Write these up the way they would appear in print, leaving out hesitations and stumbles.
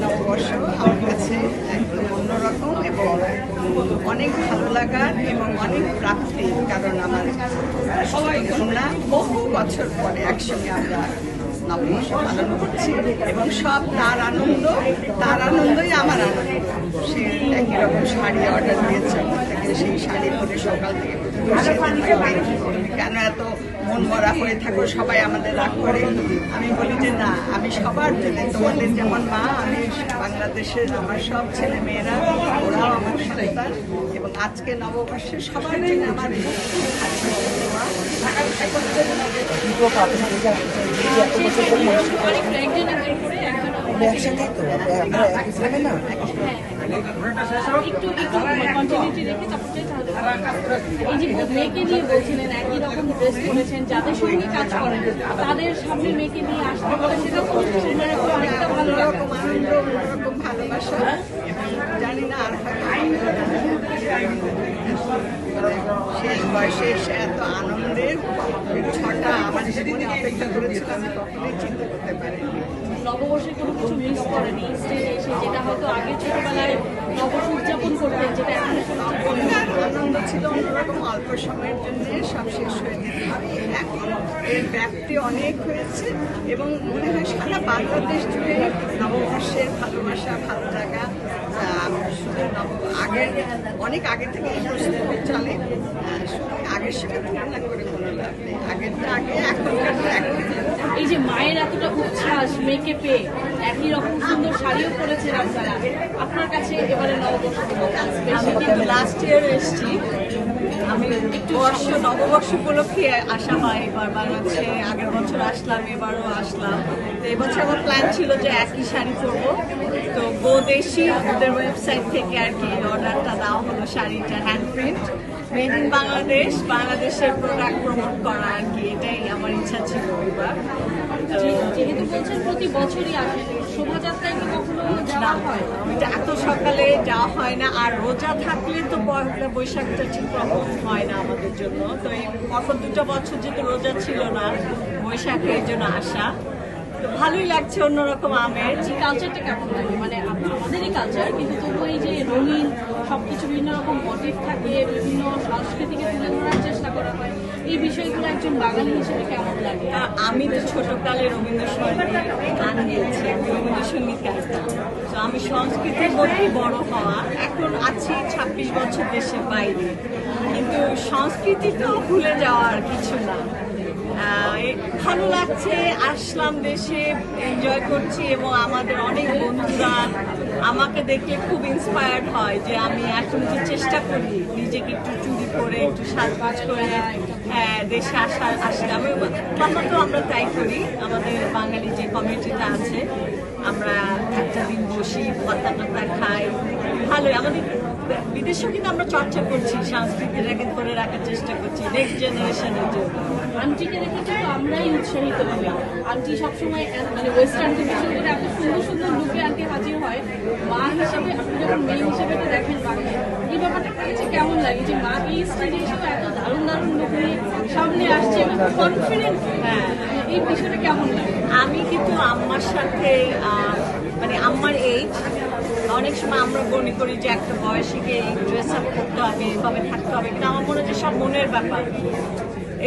নববর্ষ আমার কাছে একদম অন্যরকম এবং অনেক ভালো লাগার এবং অনেক প্রাপ্তি, কারণ আমার আমরা বহু বছর পরে একসঙ্গে আমরা নববর্ষ পালন করছি এবং সব তার আনন্দই আমার আনন্দ। সে একই রকম শাড়ি অর্ডার দিয়েছে আমার থেকে, সেই শাড়ি পরে সকাল থেকে কেন এত মন মরা হয়ে থাকো, সবাই আমাদের রাগ করে। আমি বলি যে না, আমি সবার জন্য, তোমাদের যেমন মা, আমি বাংলাদেশের আমার সব ছেলে মেয়েরা, ওরাও আমার সন্তান, এবং আজকে নববর্ষে সবার জন্য আমার একসাথে তো আমরা এক হিসাবে না একটু কন্টিনিউটি রেখে তারপরে এই যে মেয়েকে নিয়ে বলছিলেন একই রকম ড্রেস করেছেন, যাদের সঙ্গে কাজ করেন তাদের সামনে মেয়েকে নিয়ে আসতে পারে, সেটা অনেকটা ভালো রকম আনন্দ, অন্যরকম ভালোবাসা। জানি না আর শেষ বয়সে এসে এত আনন্দের ছটা আমার জীবনে অপেক্ষা করেছিল, আমি কখনোই চিন্তা করতে পারিনি। নববর্ষে কোনো কিছু মিস করেনি স্টেজে এসে, যেটা হয়তো আগে ছোটবেলায় নববর্ষ উদযাপন করতেন, যেটা এখন আনন্দ ছিল অন্যরকম, অল্প সময়ের জন্য সব শেষ হয়ে যেত। এখন এর ব্যাপ্তি অনেক হয়েছে এবং মনে হয় সারা বাংলাদেশ জুড়ে নববর্ষের ভালোবাসা, ভালো লাগা শুধু আগের অনেক আগে থেকে এই প্রস্তুতি চলে। আগের সাথে তুলনা করে কোনো লাভ নেই, আগেরটা আগে, এখনকারটা এখন। এই যে মায়ের এতটা উচ্ছ্বাস মেয়েকে পেয়ে, একই রকম সুন্দর শাড়িও পরেছেন আপনারা, আপনার কাছে এবারে নববর্ষ লাস্ট ইয়ার এসেছি আমি, একটু নববর্ষ উপলক্ষে আসা হয় এবার বাংলাদেশে। আগের বছর আসলাম, এবারও আসলাম। তো এবছর আমার প্ল্যান ছিল যে একই শাড়ি পরবো, তো গোদেশি ওদের ওয়েবসাইট থেকে আর কি অর্ডারটা দেওয়া হলো শাড়িটা, hand print, made in Bangladesh, বাংলাদেশের প্রোডাক্ট প্রমোট করা আর কি, এটাই আমার ইচ্ছা ছিল এবার। যেহেতু বলছেন প্রতি বছরই আসেন, শোভাযাত্রায় কি কখনো যাওয়া হয়? ওইটা এত সকালে যাওয়া হয় না, আর রোজা থাকলে তো পয়লা বৈশাখটা ঠিক রকম হয় না আমাদের জন্য। তো এই পরপর 2টা বছর যেহেতু রোজা ছিল না, বৈশাখে এই জন্য আসা, তো ভালোই লাগছে, অন্যরকম আমেজ। এই কালচারটা কেমন লাগে? মানে আমাদেরই কালচার, কিন্তু তবু এই যে রঙিন সবকিছু বিভিন্ন রকম মোটিভ থাকে, বিভিন্ন সংস্কৃতিকে তুলে ধরার চেষ্টা করা হয়, এই বিষয়গুলো একজন বাঙালি হিসেবে কেমন লাগে? আমি তো ছোটকালে রবীন্দ্রসঙ্গীত গান গেয়েছি, আমি রবীন্দ্রসঙ্গীত গাইতাম। তো আমি সংস্কৃতির মধ্যেই বড় হওয়া, এখন আছি 26 বছর দেশের বাইরে, কিন্তু সংস্কৃতি তো ভুলে যাওয়ার কিছু না। ভালো লাগছে, আসলাম দেশে, এনজয় করছি, এবং আমাদের অনেক বন্ধুরা আমাকে দেখলে খুব ইন্সপায়ার্ড হয় যে আমি এখন যে চেষ্টা করি নিজেকে একটু চুরি করে, একটু সাজবাজ করে দেশে আসলে আমরা তাই করি। আমাদের বাঙালি যে কমিউনিটিটা আছে, আমরা একটা দিন বসি, পাতা টাতা খাই, ভালোই। আমাদের বিদেশেও কিন্তু আমরা চর্চা করছি, সংস্কৃতিটাকে ধরে রাখার চেষ্টা করছি নেক্সট জেনারেশনের জন্য। আন্টিকে দেখে কিন্তু আমরাই উৎসাহিত হই। আন্টি সবসময় মানে ওয়েস্টার্ন ট্রেডিশন করে এত সুন্দর সুন্দর লুকে আন্টি হাজির হয়। মা হিসেবে আপনি যখন মেয়ে হিসেবে তো দেখেন বাংলা, এই ব্যাপারটা কাছে কেমন লাগে যে মা এই স্টেজে এসেও এত দারুণ দারুণ লুক নিয়ে সামনে আসছে এবং কনফিডেন্ট? হ্যাঁ, এই বিষয়টা কেমন লাগে? আমি কিন্তু আম্মার সাথে মানে আম্মার এইজ, অনেক সময় আমরা মনে করি যে একটা বয়সীকে ড্রেস আপ করতে হবে, এভাবে থাকতে হবে, কিন্তু আমার মনে হচ্ছে সব মনের ব্যাপার।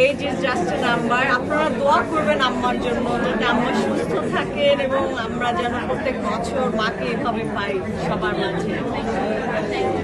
Age is just a number. আপনারা দোয়া করবেন আম্মার জন্য, যাতে আম্মা সুস্থ থাকেন এবং আমরা যেন প্রত্যেক বছর মাকে এভাবে পাই সবার মাঝে।